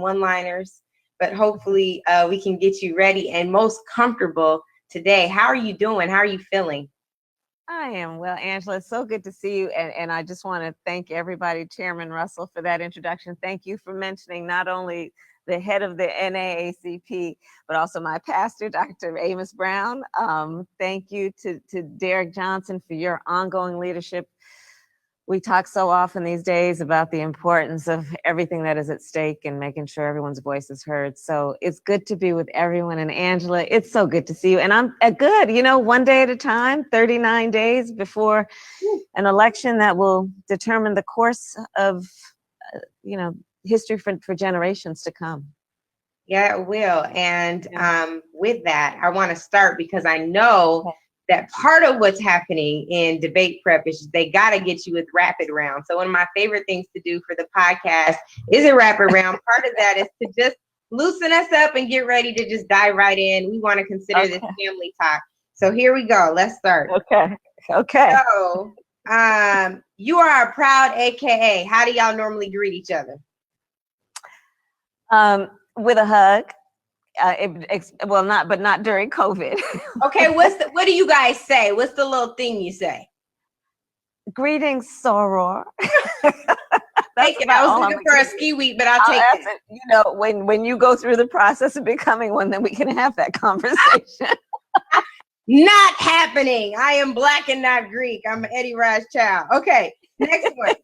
one-liners, but hopefully we can get you ready and most comfortable today. How are you doing? How are you feeling? I am well, Angela. It's so good to see you. And I just want to thank everybody, Chairman Russell, for that introduction. Thank you for mentioning not only the head of the NAACP, but also my pastor, Dr. Amos Brown. Thank you to Derek Johnson for your ongoing leadership. We talk so often these days about the importance of everything that is at stake and making sure everyone's voice is heard. So it's good to be with everyone. And Angela, it's so good to see you. And I'm good, one day at a time, 39 days before an election that will determine the course of, history for generations to come. Yeah, it will. And with that, I want to start because I know that part of what's happening in debate prep is they got to get you with rapid round. So one of my favorite things to do for the podcast is a rapid round. Part of that is to just loosen us up and get ready to just dive right in. We want to consider this family talk. So here we go. Let's start. Okay. So you are a proud AKA. How do y'all normally greet each other? With a hug. Not during COVID. Okay, what do you guys say? What's the little thing you say? Greetings, soror. Take it. I was looking for a ski week, but I'll take it. When you go through the process of becoming one, then we can have that conversation. Not happening. I am Black and not Greek. I'm an Eddie Raj child. Okay, next one.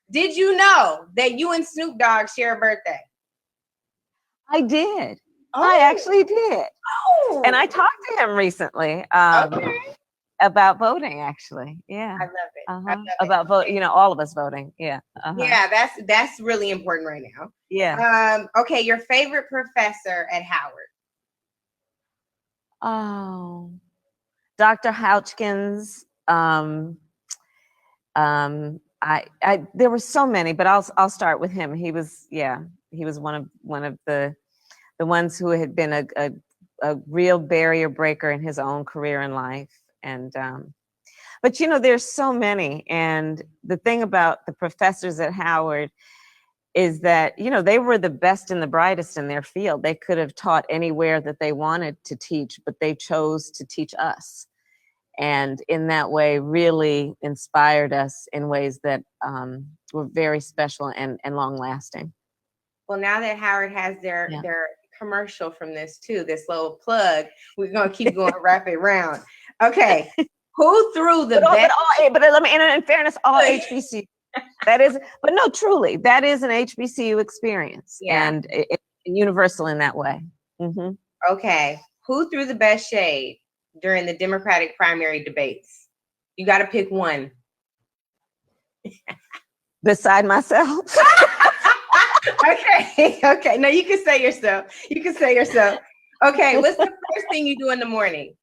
Did you know that you and Snoop Dogg share a birthday? I did. I actually did. Oh. And I talked to him recently about voting, actually. Yeah. I love it. I love about vote, all of us voting. Yeah. Yeah, that's really important right now. Yeah. Okay, your favorite professor at Howard? Oh, Dr. Houchkins. There were so many, but I'll start with him. He was one of the ones who had been a real barrier breaker in his own career in life. And but there's so many. And the thing about the professors at Howard is that they were the best and the brightest in their field. They could have taught anywhere that they wanted to teach, but they chose to teach us, and in that way really inspired us in ways that were very special and long lasting. Well, now that Howard has their commercial from this too, this little plug, we're gonna keep going rapid round. Okay, who threw the best? But let me, in fairness, all HBCU. That is, but no, truly, that is an HBCU experience, and it's universal in that way. Mm-hmm. Okay, who threw the best shade during the Democratic primary debates? You got to pick one. Beside myself. Okay. No, you can say yourself. Okay, what's the first thing you do in the morning?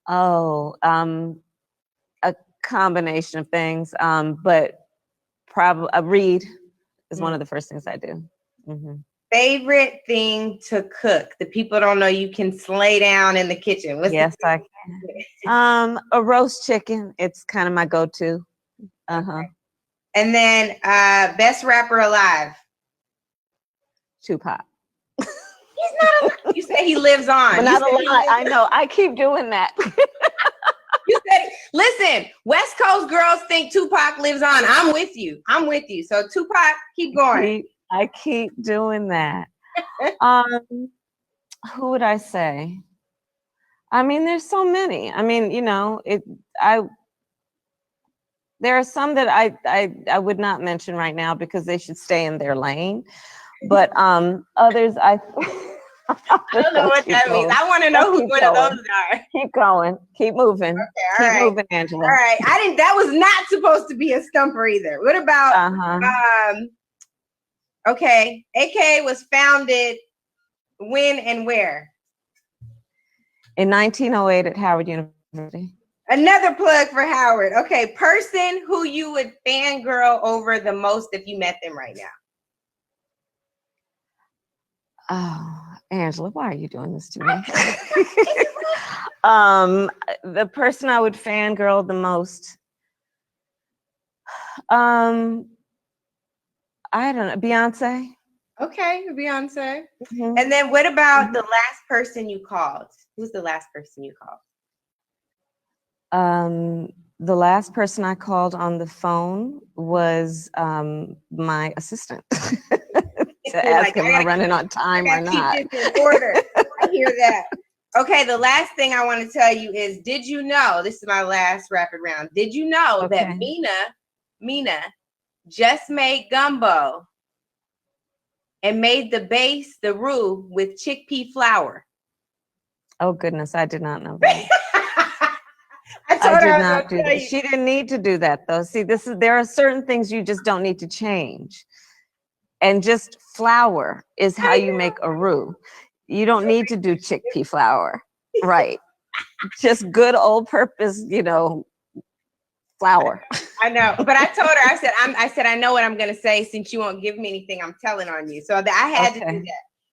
Oh, a combination of things. But probably a read is one of the first things I do. Mm-hmm. Favorite thing to cook? The people don't know you can slay down in the kitchen. Yes, I can. A roast chicken. It's kind of my go-to. Okay. And then best rapper alive? Tupac. He's not alive. You say he lives on. But not alive. I know. I keep doing that. You said, listen, West Coast girls think Tupac lives on. I'm with you. So Tupac, keep going. I keep doing that. Who would I say? I mean, there's so many. I mean, there are some that I would not mention right now because they should stay in their lane. But others, I don't know what that means. I want to know who one of those are. Keep going. Keep moving. Okay, keep moving, Angela. All right. That was not supposed to be a stumper either. What about okay, AKA was founded when and where? In 1908 at Howard University. Another plug for Howard. Okay, person who you would fangirl over the most if you met them right now. Oh, Angela, why are you doing this to me? The person I would fangirl the most, I don't know, Beyonce. Okay, Beyonce. Mhm. And then what about the last person you called? Who's the last person you called? The last person I called on the phone was my assistant to You're ask like, am I running on I time or gotta keep not. this in order. I hear that. Okay, the last thing I want to tell you is, did you know, this is my last rapid round. Did you know that Okay. Mina just made gumbo and made the base, the roux, with chickpea flour? Oh goodness, I did not know that. I I told her did I was not gonna do tell that. you. She didn't need to do that though. See, there are certain things you just don't need to change. And just flour is how I you know. make a roux. You don't need to do chickpea flour. Right. Just good old purpose, flour. I know, but I told her, I said, I know what I'm gonna say since you won't give me anything. I'm telling on you, so I had to do Okay. that.